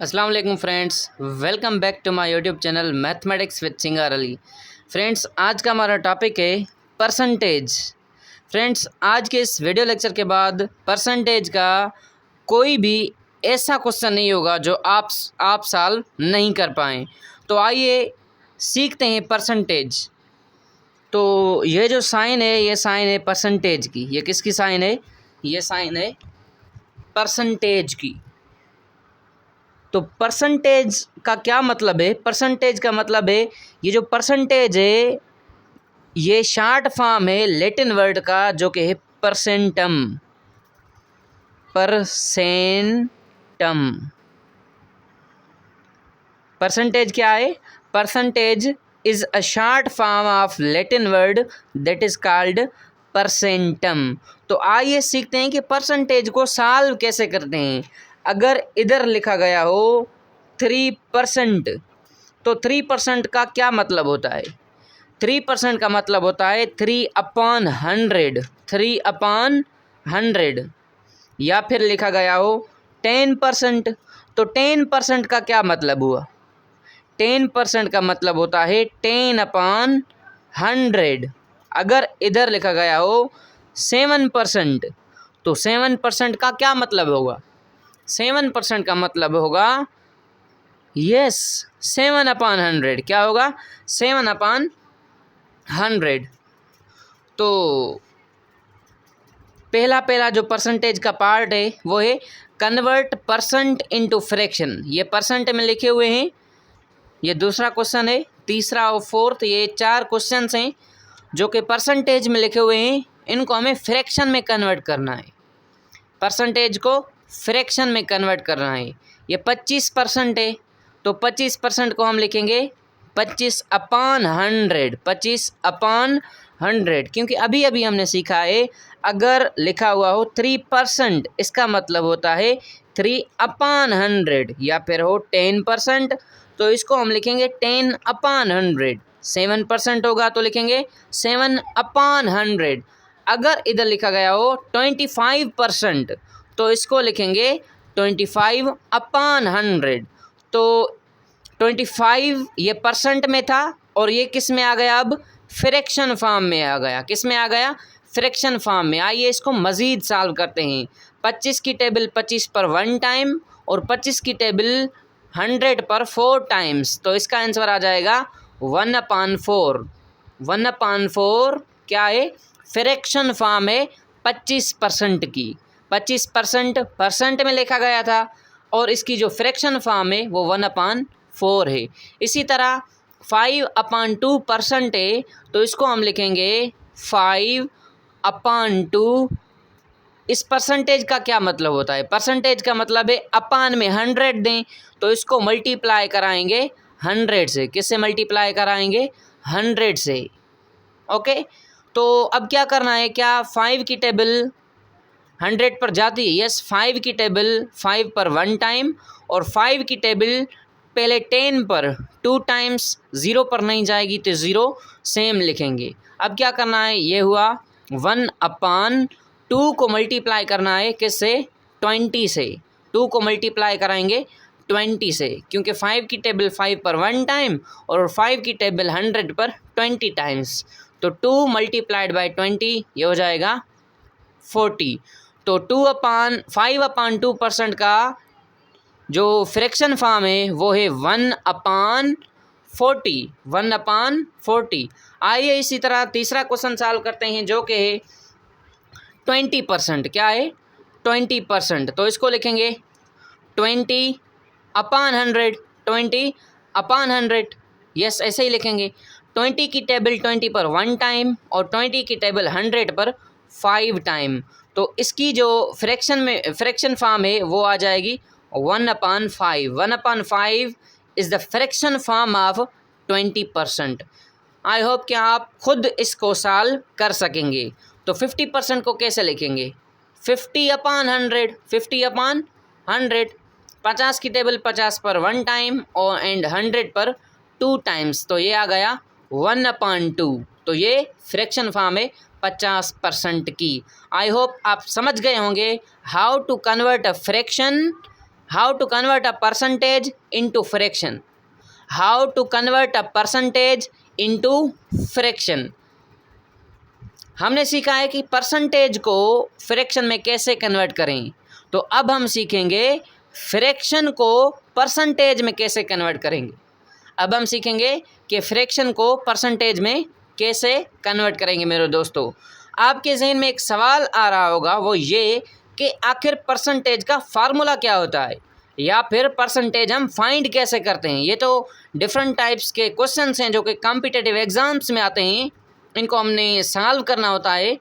अस्सलाम वालेकुम friends, welcome back to my YouTube channel mathematics with Singar Ali. Friends, आज का हमारा टॉपिक है परसेंटेज। फ्रेंड्स, आज के इस वीडियो लेक्चर के बाद परसेंटेज का कोई भी ऐसा क्वेश्चन नहीं होगा जो आप सॉल्व नहीं कर पाएँ। तो आइए सीखते हैं परसेंटेज। तो ये जो साइन है, ये साइन है परसेंटेज की। ये किसकी साइन है? ये साइन है परसेंटेज की। तो परसेंटेज का क्या मतलब है? परसेंटेज का मतलब है, ये जो परसेंटेज है ये शॉर्ट फॉर्म है लैटिन वर्ड का जो कि है परसेंटम। परसेंटम। परसेंटेज क्या है? Percentage is a short form of Latin word that is called percentum. तो आइए सीखते हैं कि परसेंटेज को सॉल्व कैसे करते हैं। अगर इधर लिखा गया हो 3%, तो 3% का क्या मतलब होता है? 3% का मतलब होता है 3/100, 3/100। या फिर लिखा गया हो 10%, तो 10% का क्या मतलब हुआ? 10% का मतलब होता है 10/100। अगर इधर लिखा गया हो 7%, तो 7% का क्या मतलब होगा? 7% का मतलब होगा 7/100। क्या होगा? 7/100। तो पहला जो परसेंटेज का पार्ट है वो है कन्वर्ट परसेंट इनटू फ्रैक्शन। ये परसेंट में लिखे हुए हैं। ये दूसरा क्वेश्चन है। तीसरा और फोर्थ, ये 4 क्वेश्चंस हैं जो कि परसेंटेज में लिखे हुए हैं। इनको हमें फ्रैक्शन में कन्वर्ट करना है। परसेंटेज को फ्रैक्शन में कन्वर्ट करना है। ये 25% है, तो 25% को हम लिखेंगे 25/100। 25/100, क्योंकि अभी अभी हमने सीखा है अगर लिखा हुआ हो 3%, इसका मतलब होता है 3/100। या फिर हो 10%, तो इसको हम लिखेंगे 10/100। 7% होगा तो लिखेंगे 7/100। अगर इधर लिखा गया हो 25%, तो इसको लिखेंगे 25/100। तो 25 ये परसेंट में था और ये किस में आ गया? अब फ्रैक्शन फॉर्म में आ गया। किस में आ गया? फ्रैक्शन फॉर्म में। आइए इसको मज़ीद सॉल्व करते हैं। 25 की टेबल 25 पर 1 टाइम और 25 की टेबल 100 पर 4 टाइम्स। तो इसका आंसर आ जाएगा 1/4। 1/4 क्या है? फ्रैक्शन फॉर्म है 25% की। 25% परसेंट में लिखा गया था और इसकी जो फ्रैक्शन फॉर्म है वो 1/4 है। इसी तरह 5/2% है, तो इसको हम लिखेंगे 5/2। इस परसेंटेज का क्या मतलब होता है? परसेंटेज का मतलब है अपान में 100 दें, तो इसको मल्टीप्लाई कराएंगे 100 से। किससे मल्टीप्लाई कराएंगे? 100 से। ओके, तो अब क्या करना है? क्या 5 की टेबल 100 पर जाती है? यस, 5 की टेबल 5 पर 1 टाइम और 5 की टेबल पहले 10 पर 2 टाइम्स। 0 पर नहीं जाएगी तो 0 सेम लिखेंगे। अब क्या करना है? ये हुआ 1/2 को मल्टीप्लाई करना है किससे? 20 से। 2 को मल्टीप्लाई कराएंगे 20 से, क्योंकि 5 की टेबल 5 पर 1 टाइम और 5 की टेबल 100 पर 20 टाइम्स। तो 2 मल्टीप्लाइड बाई 20 ये हो जाएगा 40। तो 5/2% का जो फ्रैक्शन फॉर्म है वो है 1/40। 1/40। आइए इसी तरह तीसरा क्वेश्चन सॉल्व करते हैं जो कि है 20%। क्या है? 20%। तो इसको लिखेंगे 20/100। 20/100। यस, ऐसे ही लिखेंगे। 20 की टेबल 20 पर 1 टाइम और 20 की टेबल 100 पर 5 टाइम। तो इसकी जो फ्रैक्शन फॉर्म है वो आ जाएगी 1/5। 1/5 is the fraction form of 20%। I hope कि आप खुद इसको सॉल्व कर सकेंगे। तो 50% को कैसे लिखेंगे? 50/100। 50/100। 50 की टेबल 50 पर 1 टाइम और 100 पर 2 टाइम्स। तो ये आ गया 1/2। तो ये फ्रैक्शन फॉर्म है 50% की। आई होप आप समझ गए होंगे how to convert a fraction, how to convert a percentage into fraction, how to convert a percentage into fraction. हमने सीखा है कि परसेंटेज को फ्रैक्शन में कैसे कन्वर्ट करें, तो अब हम सीखेंगे फ्रैक्शन को परसेंटेज में कैसे कन्वर्ट करेंगे। अब हम सीखेंगे कि फ्रैक्शन को परसेंटेज में कैसे कन्वर्ट करेंगे। मेरे दोस्तों, आपके जहन में एक सवाल आ रहा होगा, वो ये कि आखिर परसेंटेज का फार्मूला क्या होता है, या फिर परसेंटेज हम फाइंड कैसे करते हैं। ये तो डिफरेंट टाइप्स के क्वेश्चंस हैं जो कि कॉम्पिटिटिव एग्ज़ाम्स में आते हैं, इनको हमने सॉल्व करना होता है,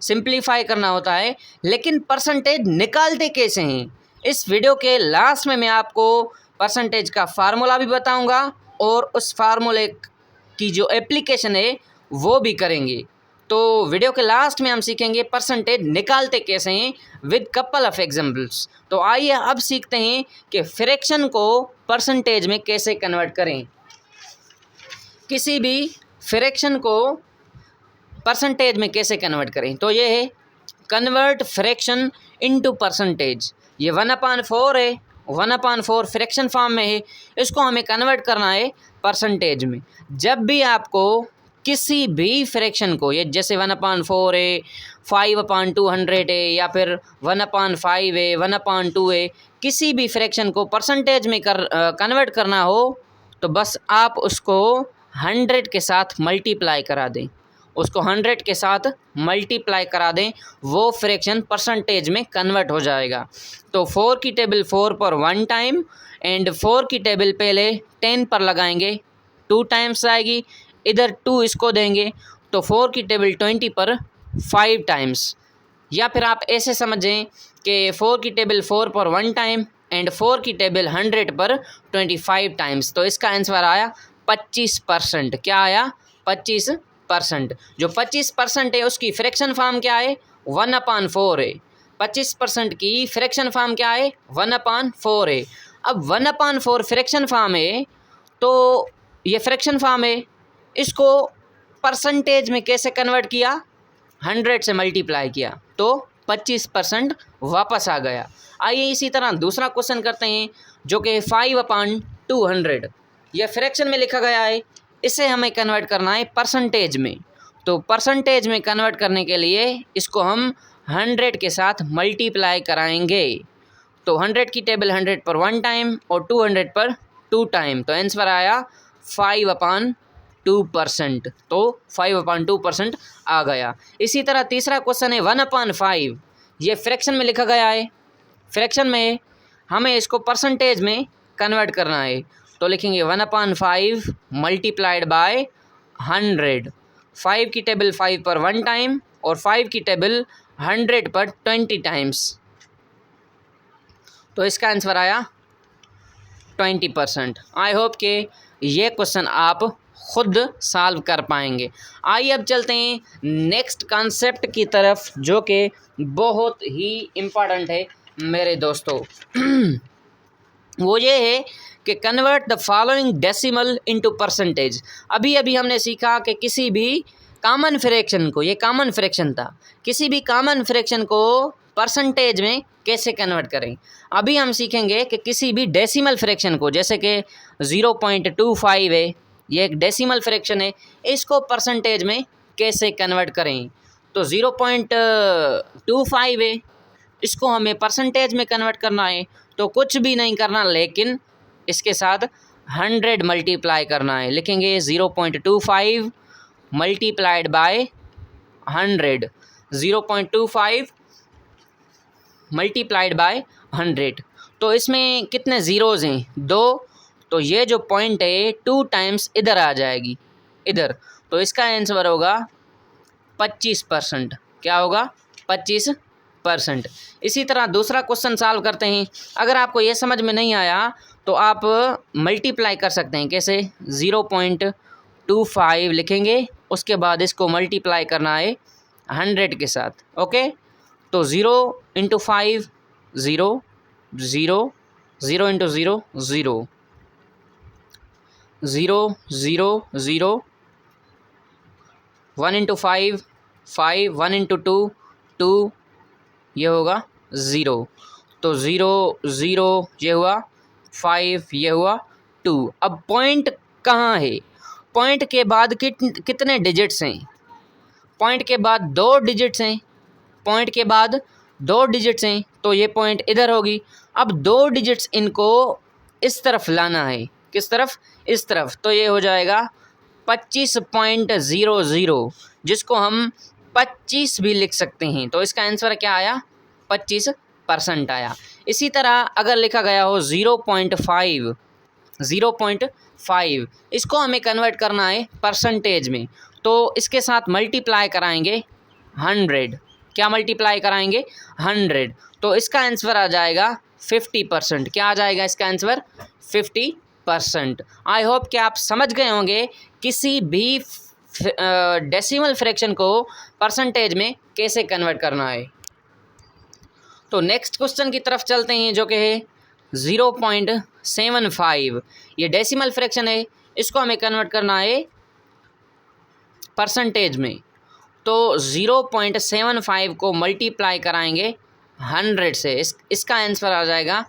सिंप्लीफाई करना होता है, लेकिन परसेंटेज निकालते कैसे हैं। इस वीडियो के लास्ट में मैं आपको परसेंटेज का फार्मूला भी बताऊंगा और उस फार्मूले की जो एप्लीकेशन है वो भी करेंगे। तो वीडियो के लास्ट में हम सीखेंगे परसेंटेज निकालते कैसे हैं विद कपल ऑफ एग्जांपल्स। तो आइए अब सीखते हैं कि फ्रैक्शन को परसेंटेज में कैसे कन्वर्ट करें। किसी भी फ्रैक्शन को परसेंटेज में कैसे कन्वर्ट करें, तो ये है कन्वर्ट फ्रैक्शन इनटू परसेंटेज। ये 1/4 है, 1/4 फ्रैक्शन फॉर्म में है, इसको हमें कन्वर्ट करना है परसेंटेज में। जब भी आपको किसी भी फ्रैक्शन को, ये जैसे 1/4 है, 5/200 है, या फिर 1/5 है, 1/2 है, किसी भी फ्रैक्शन को परसेंटेज में कन्वर्ट करना हो तो बस आप उसको 100 के साथ मल्टीप्लाई करा दें, उसको 100 के साथ मल्टीप्लाई करा दें, वो फ्रैक्शन परसेंटेज में कन्वर्ट हो जाएगा। तो 4 की टेबल 4 पर 1 टाइम एंड 4 की टेबल पहले 10 पर लगाएंगे, 2 टाइम्स आएगी, इधर 2 इसको देंगे तो 4 की टेबल 20 पर 5 टाइम्स। या फिर आप ऐसे समझें कि 4 की टेबल 4 पर 1 टाइम एंड 4 की टेबल 100 पर 25 टाइम्स। तो इसका आंसर आया 25%। क्या आया? 25%। जो 25% है उसकी फ्रैक्शन फॉर्म क्या है? 1/4 है। 25% की फ्रैक्शन फॉर्म क्या है? 1/4 है। अब 1/4 फ्रैक्शन फॉर्म है, तो ये फ्रैक्शन फॉर्म है, इसको परसेंटेज में कैसे कन्वर्ट किया? 100 से मल्टीप्लाई किया तो 25% वापस आ गया। आइए इसी तरह दूसरा क्वेश्चन करते हैं जो कि 5/200, यह फ्रैक्शन में लिखा गया है, इसे हमें कन्वर्ट करना है परसेंटेज में। तो परसेंटेज में कन्वर्ट करने के लिए इसको हम 100 के साथ मल्टीप्लाई कराएंगे। तो 100 की टेबल 100 पर 1 टाइम और 200 पर 2 टाइम। तो आंसर आया 5/2%। तो 5/2% आ गया। इसी तरह तीसरा क्वेश्चन है 1/5, ये फ्रैक्शन में लिखा गया है, फ्रैक्शन में हमें इसको परसेंटेज में कन्वर्ट करना है। तो लिखेंगे 1/5 मल्टीप्लाइड बाय 100। 5 की टेबल 5 पर 1 टाइम और 5 की टेबल 100 पर 20 टाइम्स। तो इसका आंसर आया 20%। आई होप कि ये क्वेश्चन आप खुद सॉल्व कर पाएंगे। आइए अब चलते हैं नेक्स्ट कॉन्सेप्ट की तरफ जो कि बहुत ही इम्पॉर्टेंट है मेरे दोस्तों। वो ये है कि convert the following decimal into percentage. अभी अभी हमने सीखा कि किसी भी कॉमन फ्रैक्शन को, ये कॉमन फ्रैक्शन था, किसी भी कॉमन फ्रैक्शन को परसेंटेज में कैसे कन्वर्ट करें। अभी हम सीखेंगे कि किसी भी डेसिमल फ्रैक्शन को, जैसे कि 0.25 है, ये एक डेसिमल फ्रैक्शन है, इसको परसेंटेज में कैसे कन्वर्ट करें। तो 0.25 है, इसको हमें परसेंटेज में कन्वर्ट करना है, तो कुछ भी नहीं करना, लेकिन इसके साथ 100 मल्टीप्लाई करना है। लिखेंगे 0.25 मल्टीप्लाइड बाय 100, 0.25 मल्टीप्लाइड बाय 100। तो इसमें कितने ज़ीरोज़ हैं? 2। तो ये जो पॉइंट है 2 टाइम्स इधर आ जाएगी, इधर। तो इसका आंसर होगा 25%। क्या होगा? 25%। इसी तरह दूसरा क्वेश्चन सॉल्व करते हैं। अगर आपको ये समझ में नहीं आया तो आप मल्टीप्लाई कर सकते हैं। कैसे? 0.25 लिखेंगे, उसके बाद इसको मल्टीप्लाई करना है 100 के साथ। ओके, तो 0 × 5 0, 0, 0 × 0 0, 0, 0, 0, 1 × 5 5, 1 × 2 2, ये होगा 0। तो 0 0 ये हुआ 5, ये हुआ 2। अब पॉइंट कहाँ है? पॉइंट के बाद कितने डिजिट्स हैं? पॉइंट के बाद 2 डिजिट्स हैं। पॉइंट के बाद 2 डिजिट्स हैं, तो ये पॉइंट इधर होगी। अब 2 डिजिट्स इनको इस तरफ लाना है। किस तरफ? इस तरफ। तो ये हो जाएगा 25.00, जिसको हम 25 भी लिख सकते हैं। तो इसका आंसर क्या आया? 25% आया। इसी तरह अगर लिखा गया हो 0.5, 0.5, इसको हमें कन्वर्ट करना है परसेंटेज में, तो इसके साथ मल्टीप्लाई कराएंगे 100। क्या मल्टीप्लाई कराएंगे? 100। तो इसका आंसर आ जाएगा 50%। क्या आ जाएगा इसका आंसर? 50%। आई होप कि आप समझ गए होंगे किसी भी डेसिमल फ्रैक्शन को परसेंटेज में कैसे कन्वर्ट करना है। तो नेक्स्ट क्वेश्चन की तरफ चलते हैं, जो कि है 0.75। ये डेसिमल फ्रैक्शन है, इसको हमें कन्वर्ट करना है परसेंटेज में। तो 0.75 को मल्टीप्लाई कराएंगे 100 से, इसका आंसर आ जाएगा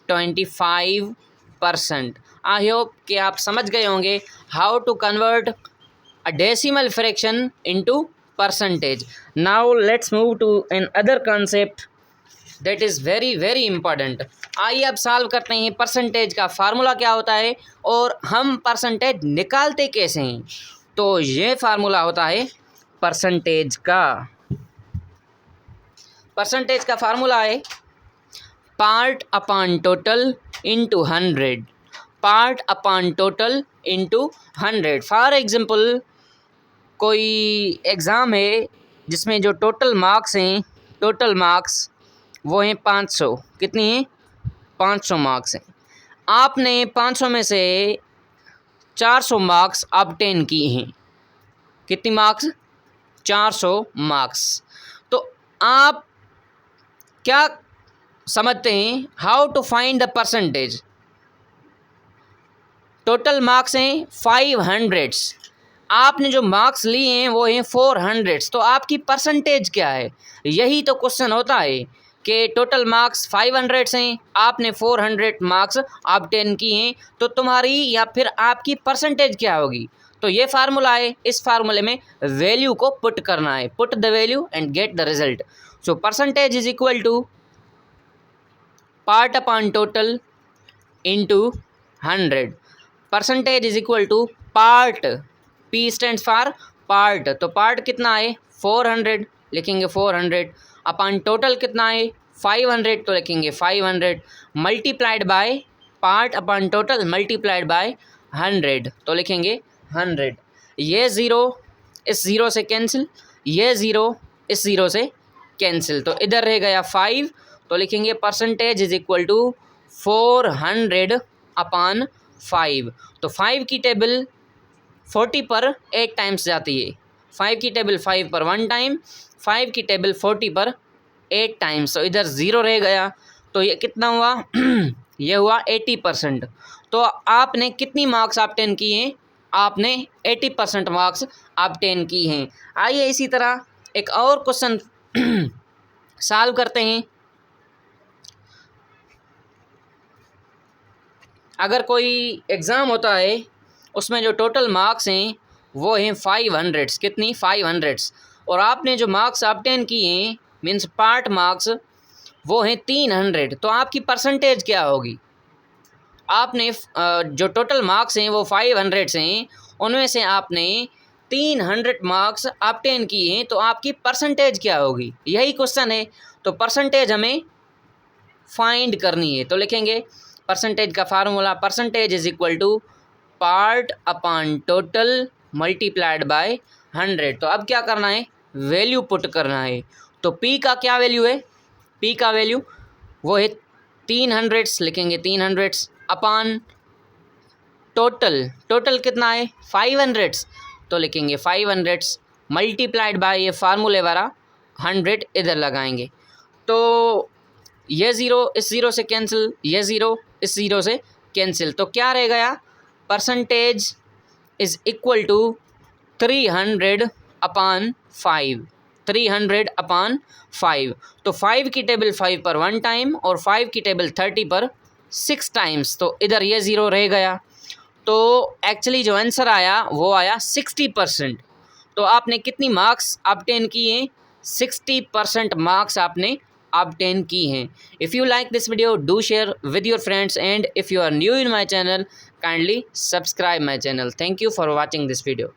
25%। आई होप कि आप समझ गए होंगे how to convert a decimal fraction into percentage. Now let's move to another concept that is very very important. आइए अब सॉल्व करते हैं परसेंटेज का फार्मूला क्या होता है और हम परसेंटेज निकालते कैसे हैं। तो ये फार्मूला होता है परसेंटेज का। परसेंटेज का फार्मूला है part upon total into 100, part upon total into 100। For example कोई एग्ज़ाम है जिसमें जो टोटल मार्क्स हैं, टोटल मार्क्स वो हैं 500। कितनी हैं? 500 मार्क्स हैं। आपने 500 में से 400 मार्क्स ऑब्टेन किए हैं। कितनी मार्क्स? 400 मार्क्स। तो आप क्या समझते हैं how to find the percentage? Total marks हैं 500, आपने जो मार्क्स लिए हैं वो हैं 400, तो आपकी परसेंटेज क्या है? यही तो क्वेश्चन होता है कि टोटल मार्क्स 500 हैं, आपने 400 मार्क्स ऑब्टेन किए हैं, तो तुम्हारी या फिर आपकी परसेंटेज क्या होगी? तो ये फार्मूला है, इस फार्मूले में वैल्यू को पुट करना है। Put the value and get the result. So percentage is equal to part upon total into 100। Percentage is equal to part, P stands for part, तो पार्ट कितना है? 400, लिखेंगे 400। अपॉन टोटल कितना है? 500, तो लिखेंगे 500। Multiplied by part upon total multiplied by 100, तो लिखेंगे 100। ये ज़ीरो इस ज़ीरो से कैंसिल, ये ज़ीरो इस ज़ीरो से कैंसिल, तो इधर रह गया 5, तो लिखेंगे percentage is equal to 400 upon 5। तो 5 की टेबल 40 पर 8 टाइम्स जाती है। 5 की टेबल 5 पर 1 टाइम, 5 की टेबल 40 पर 8 टाइम्स, तो इधर ज़ीरो रह गया। तो ये कितना हुआ? ये हुआ 80%। तो आपने कितनी मार्क्स ऑब्टेन किए हैं? आपने 80% मार्क्स ऑब्टेन की हैं। आइए इसी तरह एक और क्वेश्चन सॉल्व करते हैं। अगर कोई एग्ज़ाम होता है उसमें जो टोटल मार्क्स हैं वो हैं 500। कितनी? 500। और आपने जो मार्क्स ऑब्टेन किए हैं मीन्स पार्ट मार्क्स वो हैं 300, तो आपकी परसेंटेज क्या होगी? आपने जो टोटल मार्क्स हैं वो 500 से हैं, उनमें से आपने 300 मार्क्स ऑब्टेन किए हैं, तो आपकी परसेंटेज क्या होगी? यही क्वेश्चन है। तो परसेंटेज हमें फाइंड करनी है, तो लिखेंगे परसेंटेज का formula, percentage is equal to part upon total multiplied by 100। तो अब क्या करना है? वैल्यू पुट करना है। तो P का क्या वैल्यू है? P का वैल्यू वो है 300, लिखेंगे 300 अपॉन टोटल, टोटल कितना है? 500, तो लिखेंगे 500 मल्टीप्लाइड बाय ये फार्मूले वाला 100 इधर लगाएंगे। तो ये ज़ीरो इस ज़ीरो से कैंसिल, ये ज़ीरो इस ज़ीरो से कैंसिल, तो क्या रह गया? Percentage is equal to 300 upon 5, 300/5। तो 5 की टेबल 5 पर 1 टाइम और 5 की टेबल 30 पर 6 टाइम्स, तो इधर ये ज़ीरो रह गया। तो एक्चुअली जो आंसर आया वो आया 60%। तो आपने कितनी मार्क्स ऑब्टेन किए? 60% मार्क्स आपने ऑब्टेन की हैं। If you like this video, do share with your friends, and if you are new in my channel, kindly subscribe my channel. Thank you for watching this video.